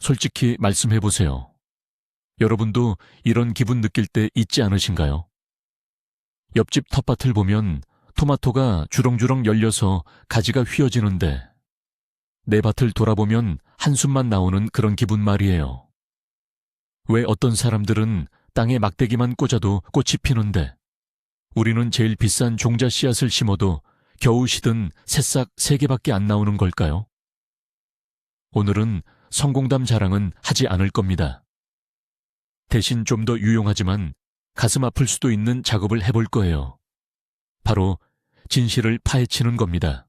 솔직히 말씀해보세요. 여러분도 이런 기분 느낄 때 있지 않으신가요? 옆집 텃밭을 보면 토마토가 주렁주렁 열려서 가지가 휘어지는데 내 밭을 돌아보면 한숨만 나오는 그런 기분 말이에요. 왜 어떤 사람들은 땅에 막대기만 꽂아도 꽃이 피는데 우리는 제일 비싼 종자 씨앗을 심어도 겨우 시든 새싹 3개밖에 안 나오는 걸까요? 오늘은 성공담 자랑은 하지 않을 겁니다. 대신 좀 더 유용하지만 가슴 아플 수도 있는 작업을 해볼 거예요. 바로 진실을 파헤치는 겁니다.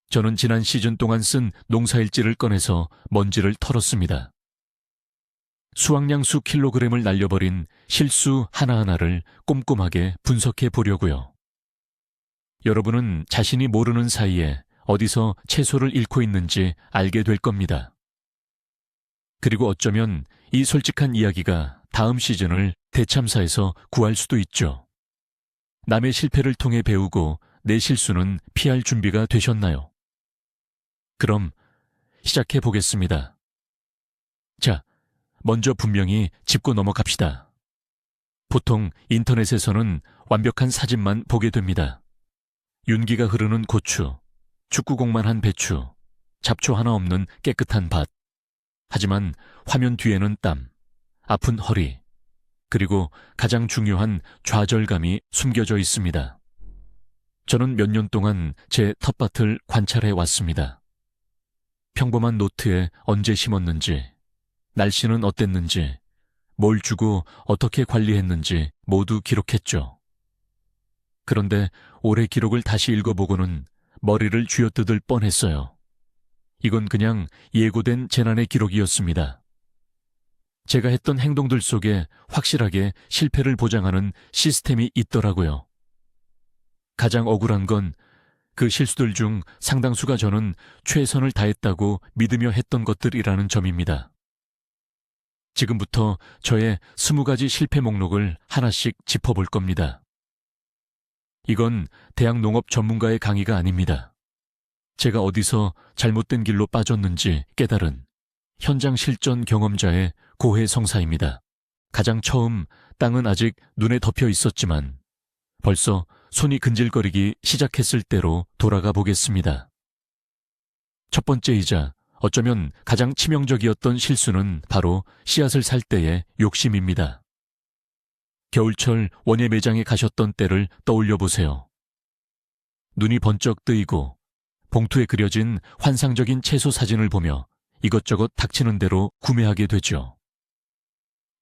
저는 지난 시즌 동안 쓴 농사일지를 꺼내서 먼지를 털었습니다. 수확량 수 킬로그램을 날려버린 실수 하나하나를 꼼꼼하게 분석해 보려고요. 여러분은 자신이 모르는 사이에 어디서 채소를 잃고 있는지 알게 될 겁니다. 그리고 어쩌면 이 솔직한 이야기가 다음 시즌을 대참사에서 구할 수도 있죠. 남의 실패를 통해 배우고 내 실수는 피할 준비가 되셨나요? 그럼 시작해 보겠습니다. 자, 먼저 분명히 짚고 넘어갑시다. 보통 인터넷에서는 완벽한 사진만 보게 됩니다. 윤기가 흐르는 고추, 축구공만 한 배추, 잡초 하나 없는 깨끗한 밭. 하지만 화면 뒤에는 땀, 아픈 허리, 그리고 가장 중요한 좌절감이 숨겨져 있습니다. 저는 몇 년 동안 제 텃밭을 관찰해 왔습니다. 평범한 노트에 언제 심었는지, 날씨는 어땠는지, 뭘 주고 어떻게 관리했는지 모두 기록했죠. 그런데 올해 기록을 다시 읽어보고는 머리를 쥐어뜯을 뻔했어요. 이건 그냥 예고된 재난의 기록이었습니다. 제가 했던 행동들 속에 확실하게 실패를 보장하는 시스템이 있더라고요. 가장 억울한 건 그 실수들 중 상당수가 저는 최선을 다했다고 믿으며 했던 것들이라는 점입니다. 지금부터 저의 20가지 실패 목록을 하나씩 짚어볼 겁니다. 이건 대학 농업 전문가의 강의가 아닙니다. 제가 어디서 잘못된 길로 빠졌는지 깨달은 현장 실전 경험자의 고해성사입니다. 가장 처음 땅은 아직 눈에 덮여 있었지만 벌써 손이 근질거리기 시작했을 때로 돌아가 보겠습니다. 첫 번째이자 어쩌면 가장 치명적이었던 실수는 바로 씨앗을 살 때의 욕심입니다. 겨울철 원예 매장에 가셨던 때를 떠올려 보세요. 눈이 번쩍 뜨이고 봉투에 그려진 환상적인 채소 사진을 보며 이것저것 닥치는 대로 구매하게 되죠.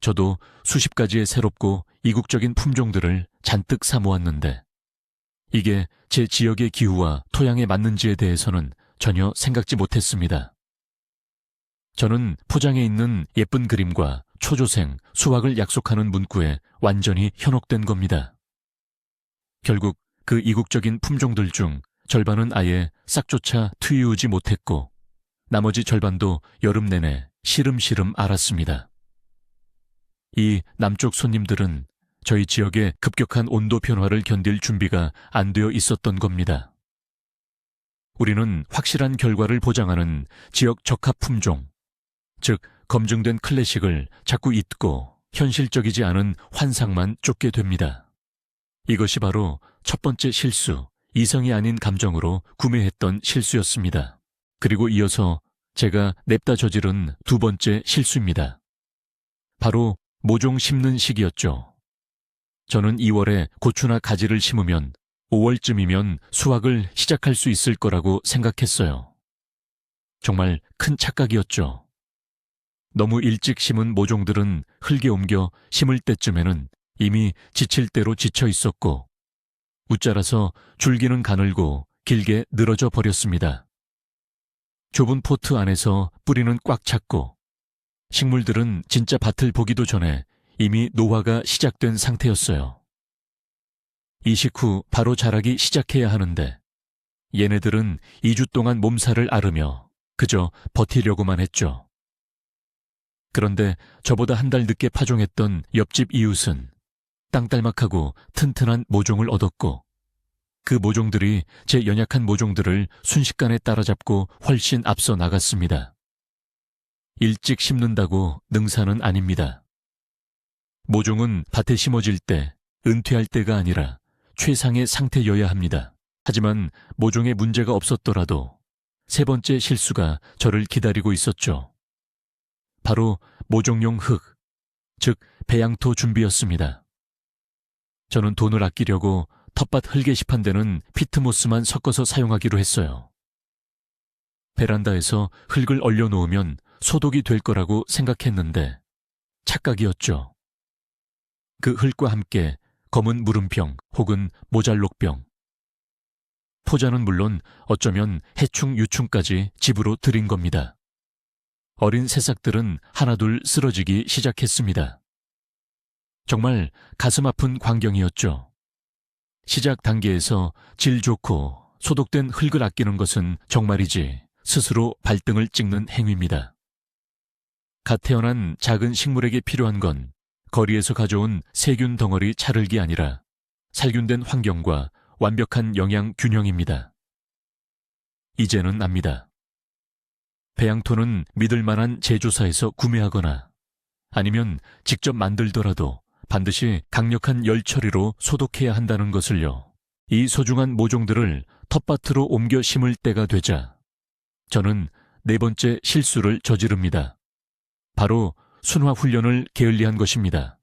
저도 수십 가지의 새롭고 이국적인 품종들을 잔뜩 사모았는데 이게 제 지역의 기후와 토양에 맞는지에 대해서는 전혀 생각지 못했습니다. 저는 포장에 있는 예쁜 그림과 초조생, 수확을 약속하는 문구에 완전히 현혹된 겁니다. 결국 그 이국적인 품종들 중 절반은 아예 싹조차 트이우지 못했고 나머지 절반도 여름 내내 시름시름 앓았습니다. 이 남쪽 손님들은 저희 지역의 급격한 온도 변화를 견딜 준비가 안 되어 있었던 겁니다. 우리는 확실한 결과를 보장하는 지역 적합 품종, 즉 검증된 클래식을 자꾸 잊고 현실적이지 않은 환상만 쫓게 됩니다. 이것이 바로 첫 번째 실수, 이성이 아닌 감정으로 구매했던 실수였습니다. 그리고 이어서 제가 냅다 저지른 두 번째 실수입니다. 바로 모종 심는 시기였죠. 저는 2월에 고추나 가지를 심으면 5월쯤이면 수확을 시작할 수 있을 거라고 생각했어요. 정말 큰 착각이었죠. 너무 일찍 심은 모종들은 흙에 옮겨 심을 때쯤에는 이미 지칠 대로 지쳐 있었고 웃자라서 줄기는 가늘고 길게 늘어져 버렸습니다. 좁은 포트 안에서 뿌리는 꽉 찼고 식물들은 진짜 밭을 보기도 전에 이미 노화가 시작된 상태였어요. 이식 후 바로 자라기 시작해야 하는데 얘네들은 2주 동안 몸살을 앓으며 그저 버티려고만 했죠. 그런데 저보다 한 달 늦게 파종했던 옆집 이웃은 땅딸막하고 튼튼한 모종을 얻었고 그 모종들이 제 연약한 모종들을 순식간에 따라잡고 훨씬 앞서 나갔습니다. 일찍 심는다고 능사는 아닙니다. 모종은 밭에 심어질 때, 은퇴할 때가 아니라 최상의 상태여야 합니다. 하지만 모종에 문제가 없었더라도 세 번째 실수가 저를 기다리고 있었죠. 바로 모종용 흙, 즉 배양토 준비였습니다. 저는 돈을 아끼려고 텃밭 흙 게시판 데는 피트모스만 섞어서 사용하기로 했어요. 베란다에서 흙을 얼려놓으면 소독이 될 거라고 생각했는데 착각이었죠. 그 흙과 함께 검은 물음병 혹은 모잘록병. 포자는 물론 어쩌면 해충 유충까지 집으로 들인 겁니다. 어린 새싹들은 하나둘 쓰러지기 시작했습니다. 정말 가슴 아픈 광경이었죠. 시작 단계에서 질 좋고 소독된 흙을 아끼는 것은 정말이지 스스로 발등을 찍는 행위입니다. 갓 태어난 작은 식물에게 필요한 건 거리에서 가져온 세균 덩어리 차를기 아니라 살균된 환경과 완벽한 영양 균형입니다. 이제는 압니다. 배양토는 믿을 만한 제조사에서 구매하거나 아니면 직접 만들더라도 반드시 강력한 열 처리로 소독해야 한다는 것을요. 이 소중한 모종들을 텃밭으로 옮겨 심을 때가 되자 저는 네 번째 실수를 저지릅니다. 바로 순화 훈련을 게을리한 것입니다.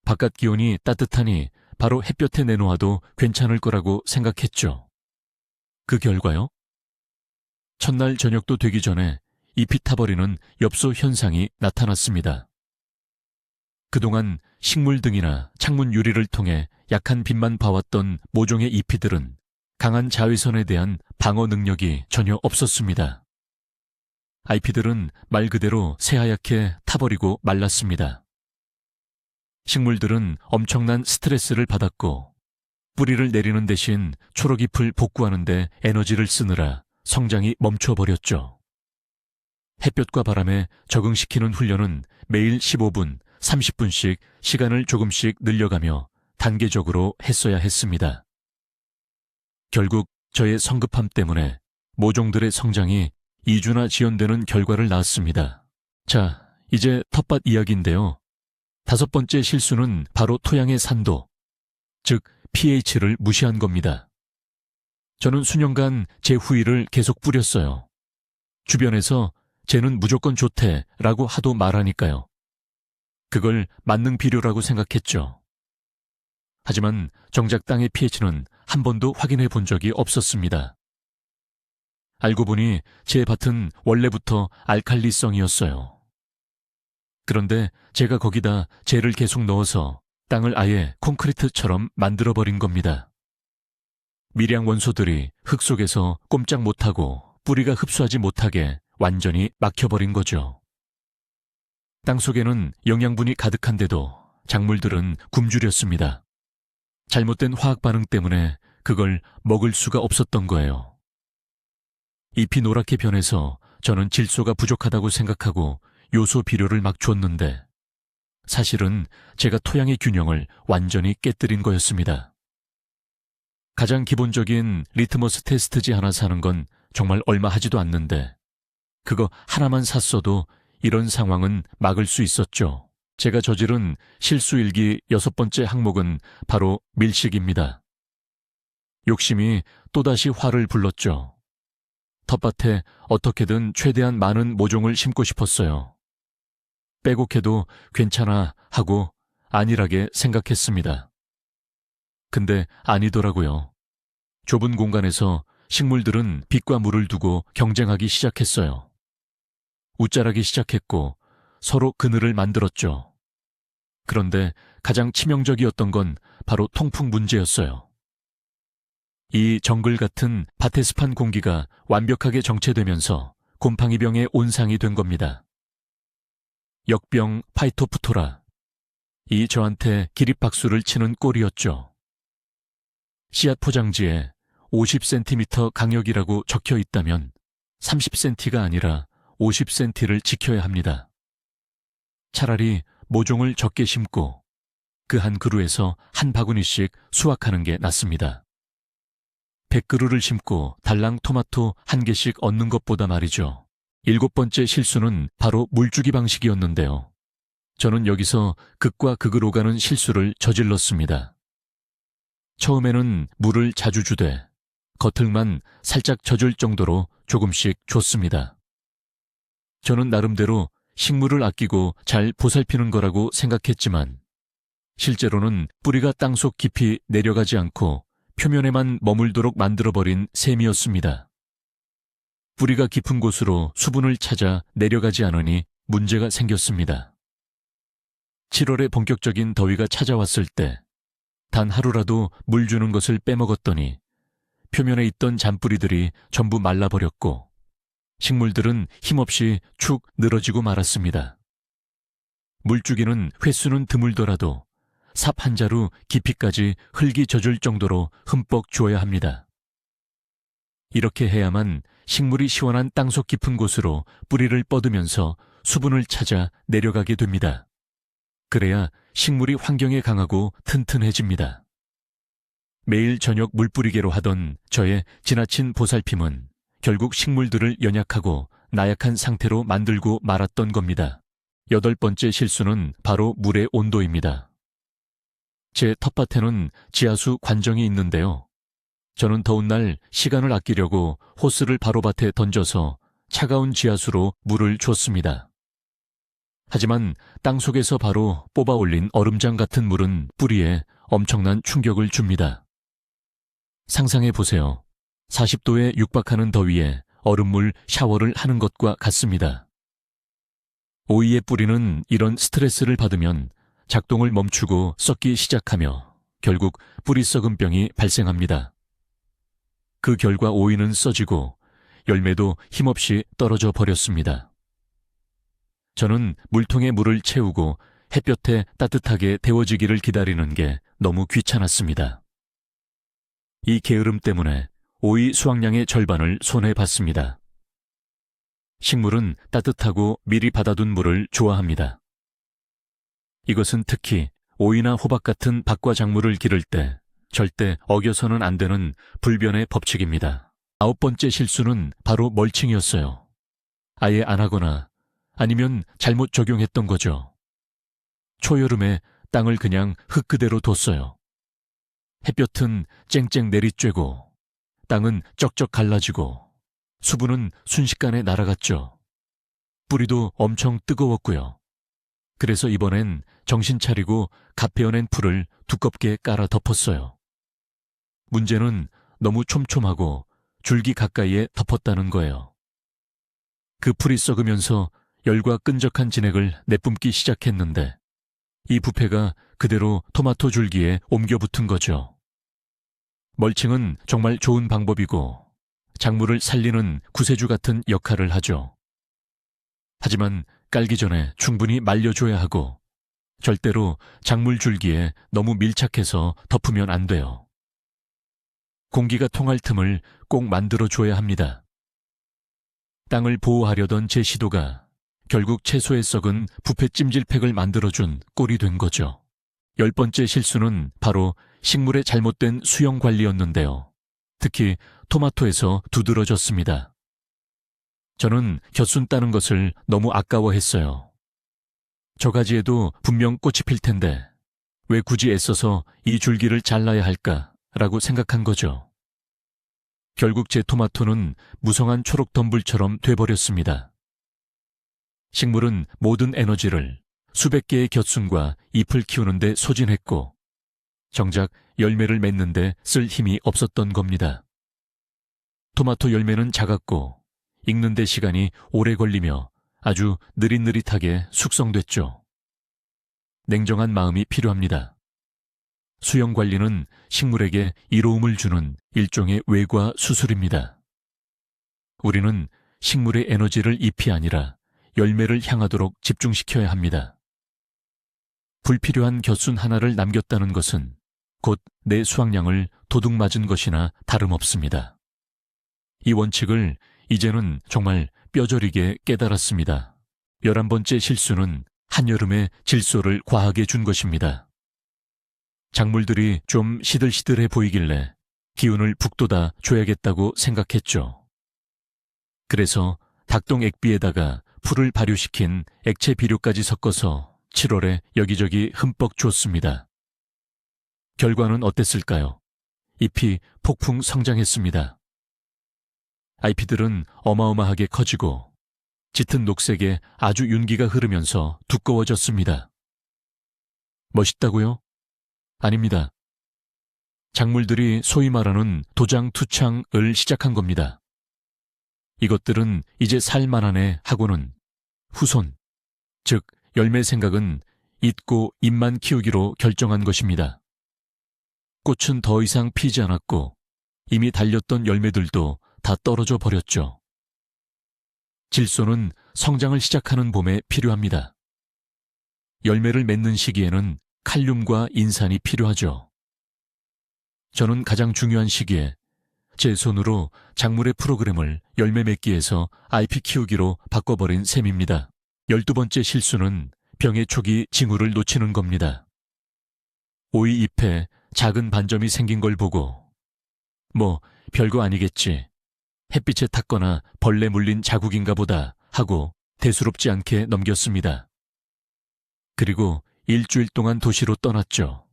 바깥 기온이 따뜻하니 바로 햇볕에 내놓아도 괜찮을 거라고 생각했죠. 그 결과요? 첫날 저녁도 되기 전에 잎이 타버리는 엽소 현상이 나타났습니다. 그동안 식물 등이나 창문 유리를 통해 약한 빛만 봐왔던 모종의 잎이들은 강한 자외선에 대한 방어 능력이 전혀 없었습니다. 잎이들은 말 그대로 새하얗게 타버리고 말랐습니다. 식물들은 엄청난 스트레스를 받았고 뿌리를 내리는 대신 초록잎을 복구하는 데 에너지를 쓰느라 성장이 멈춰버렸죠. 햇볕과 바람에 적응시키는 훈련은 매일 15분, 30분씩 시간을 조금씩 늘려가며 단계적으로 했어야 했습니다. 결국 저의 성급함 때문에 모종들의 성장이 2주나 지연되는 결과를 낳았습니다. 자, 이제 텃밭 이야기인데요. 다섯 번째 실수는 바로 토양의 산도, 즉 pH를 무시한 겁니다. 저는 수년간 제 후일을 계속 뿌렸어요. 주변에서 쟤는 무조건 좋대 라고 하도 말하니까요. 그걸 만능 비료라고 생각했죠. 하지만 정작 땅의 pH는 한 번도 확인해 본 적이 없었습니다. 알고 보니 제 밭은 원래부터 알칼리성이었어요. 그런데 제가 거기다 젤을 계속 넣어서 땅을 아예 콘크리트처럼 만들어버린 겁니다. 미량 원소들이 흙 속에서 꼼짝 못하고 뿌리가 흡수하지 못하게 완전히 막혀버린 거죠. 땅 속에는 영양분이 가득한데도 작물들은 굶주렸습니다. 잘못된 화학 반응 때문에 그걸 먹을 수가 없었던 거예요. 잎이 노랗게 변해서 저는 질소가 부족하다고 생각하고 요소 비료를 막 줬는데 사실은 제가 토양의 균형을 완전히 깨뜨린 거였습니다. 가장 기본적인 리트머스 테스트지 하나 사는 건 정말 얼마 하지도 않는데 그거 하나만 샀어도 이런 상황은 막을 수 있었죠. 제가 저지른 실수일기 6번째 항목은 바로 밀식입니다. 욕심이 또다시 화를 불렀죠. 텃밭에 어떻게든 최대한 많은 모종을 심고 싶었어요. 빼곡해도 괜찮아 하고 안일하게 생각했습니다. 근데 아니더라고요. 좁은 공간에서 식물들은 빛과 물을 두고 경쟁하기 시작했어요. 웃자라기 시작했고 서로 그늘을 만들었죠. 그런데 가장 치명적이었던 건 바로 통풍 문제였어요. 이 정글 같은 밭에 습한 공기가 완벽하게 정체되면서 곰팡이병의 온상이 된 겁니다. 역병 파이토프토라. 이 저한테 기립박수를 치는 꼴이었죠. 씨앗 포장지에 50cm 강력이라고 적혀 있다면 30cm가 아니라 50cm를 지켜야 합니다. 차라리 모종을 적게 심고 그 한 그루에서 한 바구니씩 수확하는 게 낫습니다. 100그루를 심고 달랑 토마토 한 개씩 얻는 것보다 말이죠. 7번째 실수는 바로 물주기 방식이었는데요. 저는 여기서 극과 극을 오가는 실수를 저질렀습니다. 처음에는 물을 자주 주되 겉흙만 살짝 젖을 정도로 조금씩 줬습니다. 저는 나름대로 식물을 아끼고 잘 보살피는 거라고 생각했지만 실제로는 뿌리가 땅속 깊이 내려가지 않고 표면에만 머물도록 만들어버린 셈이었습니다. 뿌리가 깊은 곳으로 수분을 찾아 내려가지 않으니 문제가 생겼습니다. 7월에 본격적인 더위가 찾아왔을 때 단 하루라도 물 주는 것을 빼먹었더니 표면에 있던 잔뿌리들이 전부 말라버렸고 식물들은 힘없이 축 늘어지고 말았습니다. 물주기는 횟수는 드물더라도 삽 한 자루 깊이까지 흙이 젖을 정도로 흠뻑 주어야 합니다. 이렇게 해야만 식물이 시원한 땅속 깊은 곳으로 뿌리를 뻗으면서 수분을 찾아 내려가게 됩니다. 그래야 식물이 환경에 강하고 튼튼해집니다. 매일 저녁 물뿌리개로 하던 저의 지나친 보살핌은 결국 식물들을 연약하고 나약한 상태로 만들고 말았던 겁니다. 8번째 실수는 바로 물의 온도입니다. 제 텃밭에는 지하수 관정이 있는데요. 저는 더운 날 시간을 아끼려고 호스를 바로 밭에 던져서 차가운 지하수로 물을 줬습니다. 하지만 땅속에서 바로 뽑아 올린 얼음장 같은 물은 뿌리에 엄청난 충격을 줍니다. 상상해 보세요. 40도에 육박하는 더위에 얼음물 샤워를 하는 것과 같습니다. 오이의 뿌리는 이런 스트레스를 받으면 작동을 멈추고 썩기 시작하며 결국 뿌리 썩은 병이 발생합니다. 그 결과 오이는 써지고 열매도 힘없이 떨어져 버렸습니다. 저는 물통에 물을 채우고 햇볕에 따뜻하게 데워지기를 기다리는 게 너무 귀찮았습니다. 이 게으름 때문에 오이 수확량의 절반을 손해봤습니다. 식물은 따뜻하고 미리 받아둔 물을 좋아합니다. 이것은 특히 오이나 호박 같은 박과 작물을 기를 때 절대 어겨서는 안 되는 불변의 법칙입니다. 9번째 실수는 바로 멀칭이었어요. 아예 안 하거나 아니면 잘못 적용했던 거죠. 초여름에 땅을 그냥 흙 그대로 뒀어요. 햇볕은 쨍쨍 내리쬐고 땅은 쩍쩍 갈라지고 수분은 순식간에 날아갔죠. 뿌리도 엄청 뜨거웠고요. 그래서 이번엔 정신 차리고 갓 베어낸 풀을 두껍게 깔아 덮었어요. 문제는 너무 촘촘하고 줄기 가까이에 덮었다는 거예요. 그 풀이 썩으면서 열과 끈적한 진액을 내뿜기 시작했는데 이 부패가 그대로 토마토 줄기에 옮겨 붙은 거죠. 멀칭은 정말 좋은 방법이고 작물을 살리는 구세주 같은 역할을 하죠. 하지만 깔기 전에 충분히 말려줘야 하고 절대로 작물 줄기에 너무 밀착해서 덮으면 안 돼요. 공기가 통할 틈을 꼭 만들어줘야 합니다. 땅을 보호하려던 제 시도가 결국 채소에 썩은 부패 찜질팩을 만들어준 꼴이 된 거죠. 10번째 실수는 바로 식물의 잘못된 수영 관리였는데요. 특히 토마토에서 두드러졌습니다. 저는 곁순 따는 것을 너무 아까워했어요. 저 가지에도 분명 꽃이 필 텐데 왜 굳이 애써서 이 줄기를 잘라야 할까라고 생각한 거죠. 결국 제 토마토는 무성한 초록 덤불처럼 돼버렸습니다. 식물은 모든 에너지를 수백 개의 곁순과 잎을 키우는데 소진했고 정작 열매를 맺는데 쓸 힘이 없었던 겁니다. 토마토 열매는 작았고 익는 데 시간이 오래 걸리며 아주 느릿느릿하게 숙성됐죠. 냉정한 마음이 필요합니다. 수영 관리는 식물에게 이로움을 주는 일종의 외과 수술입니다. 우리는 식물의 에너지를 잎이 아니라 열매를 향하도록 집중시켜야 합니다. 불필요한 곁순 하나를 남겼다는 것은 곧 내 수확량을 도둑맞은 것이나 다름없습니다. 이 원칙을 이제는 정말 뼈저리게 깨달았습니다. 11번째 실수는 한여름에 질소를 과하게 준 것입니다. 작물들이 좀 시들시들해 보이길래 기운을 북돋아 줘야겠다고 생각했죠. 그래서 닭똥 액비에다가 풀을 발효시킨 액체 비료까지 섞어서 7월에 여기저기 흠뻑 주었습니다. 결과는 어땠을까요? 잎이 폭풍 성장했습니다. ip들은 어마어마하게 커지고 짙은 녹색에 아주 윤기가 흐르면서 두꺼워졌습니다. 멋있다고요? 아닙니다. 작물들이 소위 말하는 도장 투창을 시작한 겁니다. 이것들은 이제 살만하네 하고는 후손, 즉 열매 생각은 잇고 잎만 키우기로 결정한 것입니다. 꽃은 더 이상 피지 않았고 이미 달렸던 열매들도 다 떨어져 버렸죠. 질소는 성장을 시작하는 봄에 필요합니다. 열매를 맺는 시기에는 칼륨과 인산이 필요하죠. 저는 가장 중요한 시기에 제 손으로 작물의 프로그램을 열매 맺기에서 ip 키우기로 바꿔버린 셈입니다. 12번째 실수는 병의 초기 징후를 놓치는 겁니다. 오이 잎에 작은 반점이 생긴 걸 보고 뭐 별거 아니겠지, 햇빛에 탔거나 벌레 물린 자국인가 보다 하고 대수롭지 않게 넘겼습니다. 그리고 일주일 동안 도시로 떠났죠.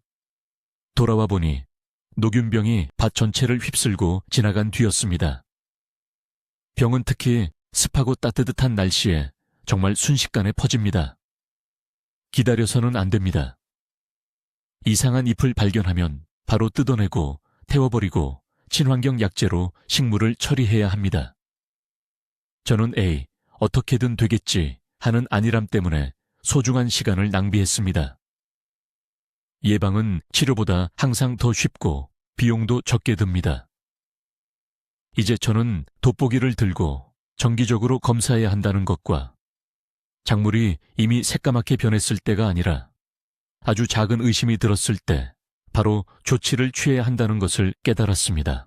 돌아와 보니 녹균병이 밭 전체를 휩쓸고 지나간 뒤였습니다. 병은 특히 습하고 따뜻한 날씨에 정말 순식간에 퍼집니다. 기다려서는 안 됩니다. 이상한 잎을 발견하면 바로 뜯어내고 태워버리고 친환경 약재로 식물을 처리해야 합니다. 저는 어떻게든 되겠지 하는 안일함 때문에 소중한 시간을 낭비했습니다. 예방은 치료보다 항상 더 쉽고 비용도 적게 듭니다. 이제 저는 돋보기를 들고 정기적으로 검사해야 한다는 것과 작물이 이미 새까맣게 변했을 때가 아니라 아주 작은 의심이 들었을 때 바로 조치를 취해야 한다는 것을 깨달았습니다.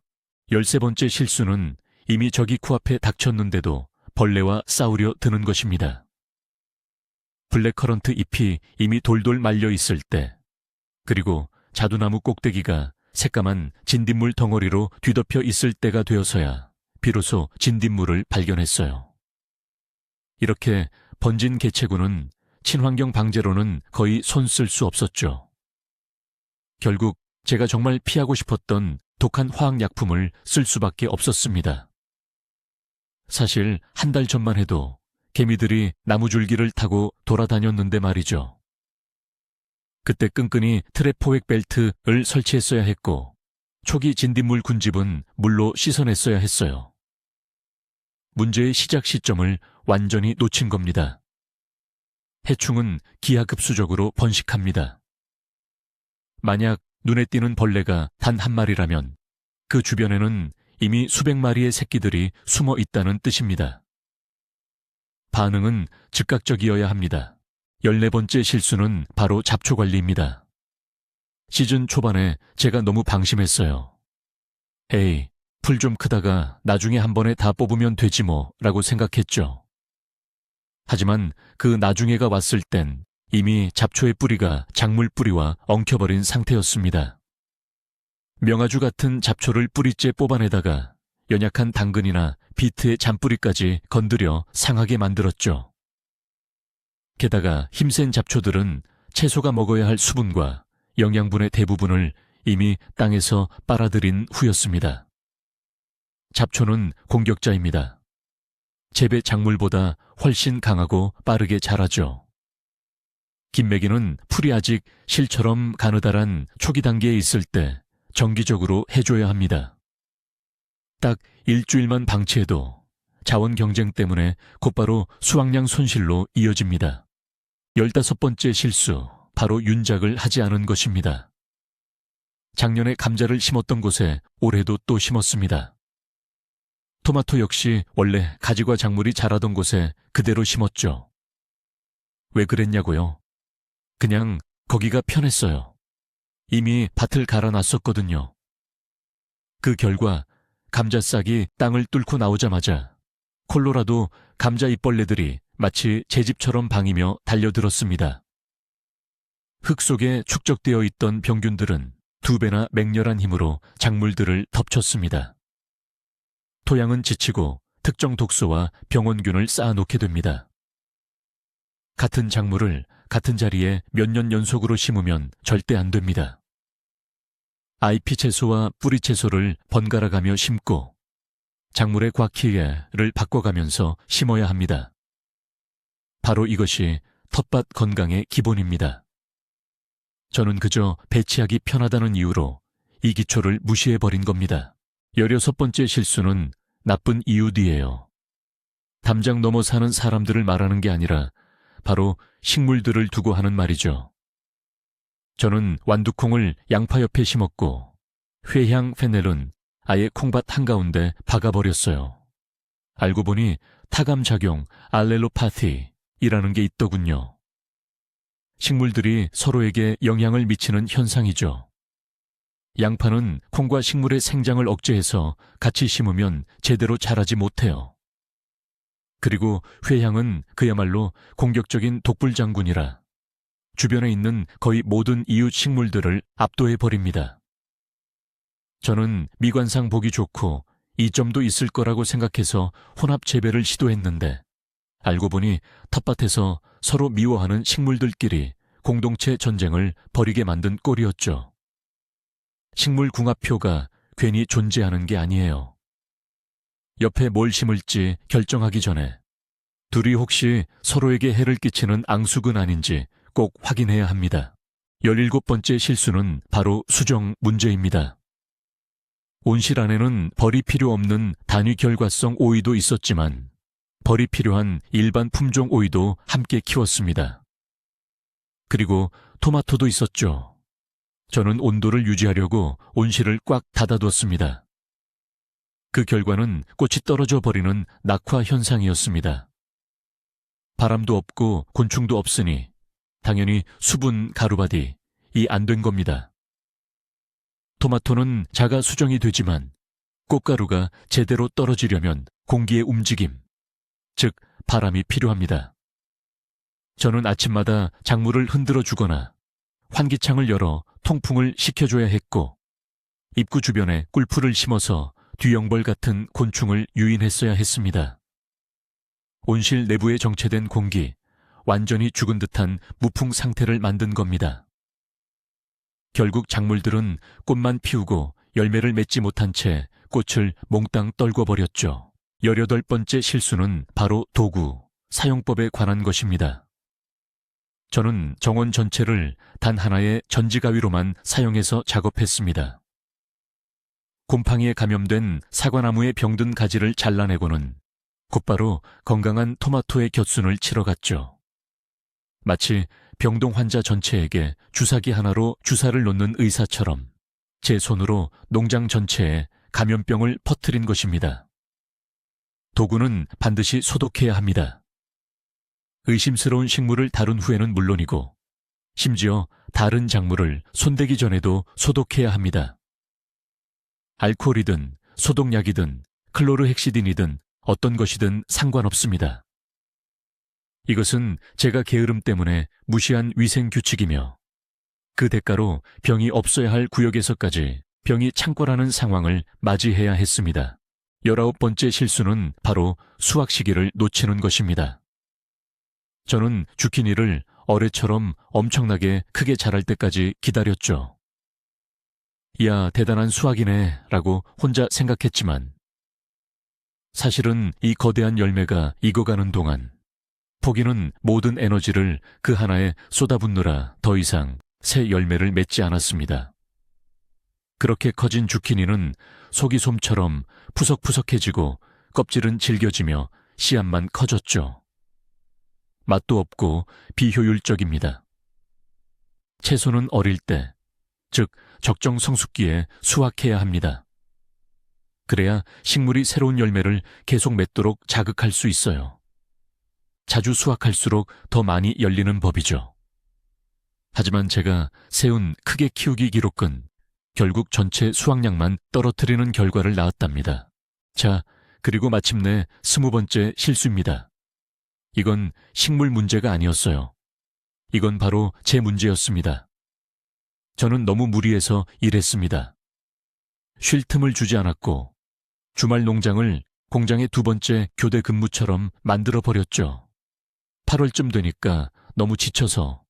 13번째 실수는 이미 저기 코앞에 닥쳤는데도 벌레와 싸우려 드는 것입니다. 블랙커런트 잎이 이미 돌돌 말려 있을 때, 그리고 자두나무 꼭대기가 새까만 진딧물 덩어리로 뒤덮여 있을 때가 되어서야 비로소 진딧물을 발견했어요. 이렇게 번진 개체구는 친환경 방제로는 거의 손 쓸 수 없었죠. 결국 제가 정말 피하고 싶었던 독한 화학약품을 쓸 수밖에 없었습니다. 사실 한 달 전만 해도 개미들이 나무줄기를 타고 돌아다녔는데 말이죠. 그때 끈끈이 트랩 포획 벨트를 설치했어야 했고 초기 진딧물 군집은 물로 씻어냈어야 했어요. 문제의 시작 시점을 완전히 놓친 겁니다. 해충은 기하급수적으로 번식합니다. 만약 눈에 띄는 벌레가 단 한 마리라면 그 주변에는 이미 수백 마리의 새끼들이 숨어 있다는 뜻입니다. 반응은 즉각적이어야 합니다. 14번째 실수는 바로 잡초 관리입니다. 시즌 초반에 제가 너무 방심했어요. 풀 좀 크다가 나중에 한 번에 다 뽑으면 되지 뭐 라고 생각했죠. 하지만 그 나중에가 왔을 땐 이미 잡초의 뿌리가 작물 뿌리와 엉켜버린 상태였습니다. 명아주 같은 잡초를 뿌리째 뽑아내다가 연약한 당근이나 비트의 잔뿌리까지 건드려 상하게 만들었죠. 게다가 힘센 잡초들은 채소가 먹어야 할 수분과 영양분의 대부분을 이미 땅에서 빨아들인 후였습니다. 잡초는 공격자입니다. 재배 작물보다 훨씬 강하고 빠르게 자라죠. 김매기는 풀이 아직 실처럼 가느다란 초기 단계에 있을 때 정기적으로 해줘야 합니다. 딱 일주일만 방치해도 자원 경쟁 때문에 곧바로 수확량 손실로 이어집니다. 15번째 실수, 바로 윤작을 하지 않은 것입니다. 작년에 감자를 심었던 곳에 올해도 또 심었습니다. 토마토 역시 원래 가지과 작물이 자라던 곳에 그대로 심었죠. 왜 그랬냐고요? 그냥 거기가 편했어요. 이미 밭을 갈아놨었거든요. 그 결과 감자싹이 땅을 뚫고 나오자마자 콜로라도 감자 잎벌레들이 마치 제 집처럼 방이며 달려들었습니다. 흙 속에 축적되어 있던 병균들은 2배나 맹렬한 힘으로 작물들을 덮쳤습니다. 토양은 지치고 특정 독소와 병원균을 쌓아놓게 됩니다. 같은 작물을 같은 자리에 몇 년 연속으로 심으면 절대 안 됩니다. 잎 채소와 뿌리 채소를 번갈아 가며 심고 작물의 과키예를 바꿔가면서 심어야 합니다. 바로 이것이 텃밭 건강의 기본입니다. 저는 그저 배치하기 편하다는 이유로 이 기초를 무시해버린 겁니다. 16번째 실수는 나쁜 이웃이에요. 담장 넘어 사는 사람들을 말하는 게 아니라 바로 식물들을 두고 하는 말이죠. 저는 완두콩을 양파 옆에 심었고 회향 페넬은 아예 콩밭 한가운데 박아버렸어요. 알고 보니 타감작용 알렐로파티이라는 게 있더군요. 식물들이 서로에게 영향을 미치는 현상이죠. 양파는 콩과 식물의 생장을 억제해서 같이 심으면 제대로 자라지 못해요. 그리고 회향은 그야말로 공격적인 독불장군이라 주변에 있는 거의 모든 이웃 식물들을 압도해버립니다. 저는 미관상 보기 좋고 이점도 있을 거라고 생각해서 혼합 재배를 시도했는데 알고 보니 텃밭에서 서로 미워하는 식물들끼리 공동체 전쟁을 벌이게 만든 꼴이었죠. 식물궁합표가 괜히 존재하는 게 아니에요. 옆에 뭘 심을지 결정하기 전에 둘이 혹시 서로에게 해를 끼치는 앙숙은 아닌지 꼭 확인해야 합니다. 17번째 실수는 바로 수정 문제입니다. 온실 안에는 벌이 필요 없는 단위 결과성 오이도 있었지만 벌이 필요한 일반 품종 오이도 함께 키웠습니다. 그리고 토마토도 있었죠. 저는 온도를 유지하려고 온실을 꽉 닫아뒀습니다. 그 결과는 꽃이 떨어져 버리는 낙화 현상이었습니다. 바람도 없고 곤충도 없으니 당연히 수분 가루바디 안 된 겁니다. 토마토는 자가 수정이 되지만 꽃가루가 제대로 떨어지려면 공기의 움직임, 즉 바람이 필요합니다. 저는 아침마다 작물을 흔들어 주거나 환기창을 열어 통풍을 시켜줘야 했고 입구 주변에 꿀풀을 심어서 뒤영벌 같은 곤충을 유인했어야 했습니다. 온실 내부에 정체된 공기, 완전히 죽은 듯한 무풍 상태를 만든 겁니다. 결국 작물들은 꽃만 피우고 열매를 맺지 못한 채 꽃을 몽땅 떨궈버렸죠. 18번째 실수는 바로 도구, 사용법에 관한 것입니다. 저는 정원 전체를 단 하나의 전지가위로만 사용해서 작업했습니다. 곰팡이에 감염된 사과나무의 병든 가지를 잘라내고는 곧바로 건강한 토마토의 곁순을 치러 갔죠. 마치 병동 환자 전체에게 주사기 하나로 주사를 놓는 의사처럼 제 손으로 농장 전체에 감염병을 퍼뜨린 것입니다. 도구는 반드시 소독해야 합니다. 의심스러운 식물을 다룬 후에는 물론이고 심지어 다른 작물을 손대기 전에도 소독해야 합니다. 알코올이든 소독약이든 클로르헥시딘이든 어떤 것이든 상관없습니다. 이것은 제가 게으름 때문에 무시한 위생규칙이며 그 대가로 병이 없어야 할 구역에서까지 병이 창궐하는 상황을 맞이해야 했습니다. 19번째 실수는 바로 수확 시기를 놓치는 것입니다. 저는 주키니를 어뢰처럼 엄청나게 크게 자랄 때까지 기다렸죠. 이야, 대단한 수확이네 라고 혼자 생각했지만 사실은 이 거대한 열매가 익어가는 동안 포기는 모든 에너지를 그 하나에 쏟아붓느라 더 이상 새 열매를 맺지 않았습니다. 그렇게 커진 주키니는 속이 솜처럼 푸석푸석해지고 껍질은 질겨지며 씨앗만 커졌죠. 맛도 없고 비효율적입니다. 채소는 어릴 때, 즉 적정 성숙기에 수확해야 합니다. 그래야 식물이 새로운 열매를 계속 맺도록 자극할 수 있어요. 자주 수확할수록 더 많이 열리는 법이죠. 하지만 제가 세운 크게 키우기 기록은 결국 전체 수확량만 떨어뜨리는 결과를 낳았답니다. 자, 그리고 마침내 20번째 실수입니다. 이건 식물 문제가 아니었어요. 이건 바로 제 문제였습니다. 저는 너무 무리해서 일했습니다. 쉴 틈을 주지 않았고 주말 농장을 공장의 두 번째 교대 근무처럼 만들어버렸죠. 8월쯤 되니까 너무 지쳐서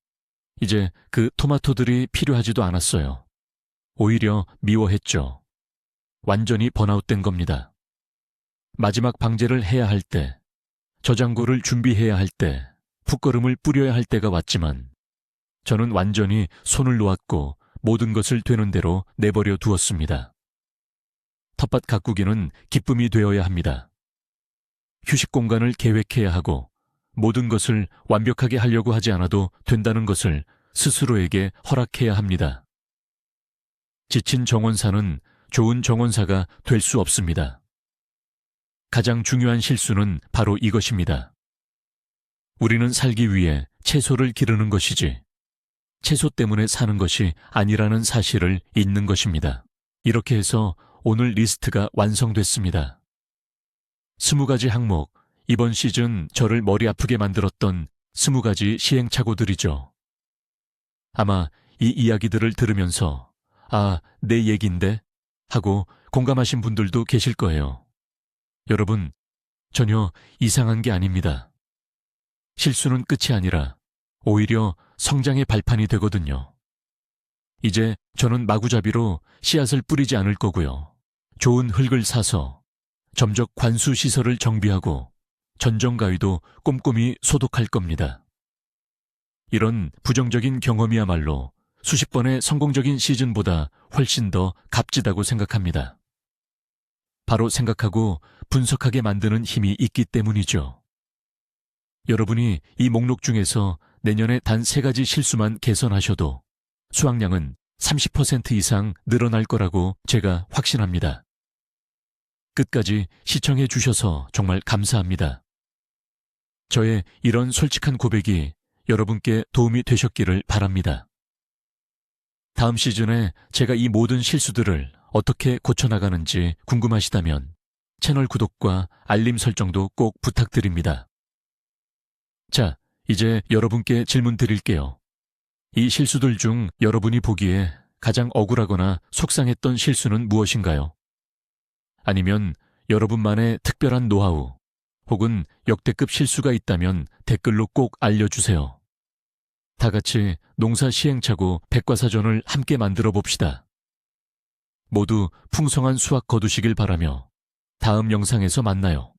이제 그 토마토들이 필요하지도 않았어요. 오히려 미워했죠. 완전히 번아웃된 겁니다. 마지막 방제를 해야 할 때, 저장고를 준비해야 할 때, 풋거름을 뿌려야 할 때가 왔지만 저는 완전히 손을 놓았고 모든 것을 되는 대로 내버려 두었습니다. 텃밭 가꾸기는 기쁨이 되어야 합니다. 휴식 공간을 계획해야 하고 모든 것을 완벽하게 하려고 하지 않아도 된다는 것을 스스로에게 허락해야 합니다. 지친 정원사는 좋은 정원사가 될 수 없습니다. 가장 중요한 실수는 바로 이것입니다. 우리는 살기 위해 채소를 기르는 것이지 채소 때문에 사는 것이 아니라는 사실을 잊는 것입니다. 이렇게 해서 오늘 리스트가 완성됐습니다. 20가지 항목, 이번 시즌 저를 머리 아프게 만들었던 20가지 시행착오들이죠. 아마 이 이야기들을 들으면서 아, 내 얘기인데? 하고 공감하신 분들도 계실 거예요. 여러분, 전혀 이상한 게 아닙니다. 실수는 끝이 아니라 오히려 성장의 발판이 되거든요. 이제 저는 마구잡이로 씨앗을 뿌리지 않을 거고요. 좋은 흙을 사서 점적 관수 시설을 정비하고 전정가위도 꼼꼼히 소독할 겁니다. 이런 부정적인 경험이야말로 수십 번의 성공적인 시즌보다 훨씬 더 값지다고 생각합니다. 바로 생각하고 분석하게 만드는 힘이 있기 때문이죠. 여러분이 이 목록 중에서 내년에 단 3가지 실수만 개선하셔도 수확량은 30% 이상 늘어날 거라고 제가 확신합니다. 끝까지 시청해 주셔서 정말 감사합니다. 저의 이런 솔직한 고백이 여러분께 도움이 되셨기를 바랍니다. 다음 시즌에 제가 이 모든 실수들을 어떻게 고쳐나가는지 궁금하시다면 채널 구독과 알림 설정도 꼭 부탁드립니다. 자, 이제 여러분께 질문 드릴게요. 이 실수들 중 여러분이 보기에 가장 억울하거나 속상했던 실수는 무엇인가요? 아니면 여러분만의 특별한 노하우 혹은 역대급 실수가 있다면 댓글로 꼭 알려주세요. 다 같이 농사 시행착오 백과사전을 함께 만들어 봅시다. 모두 풍성한 수확 거두시길 바라며 다음 영상에서 만나요.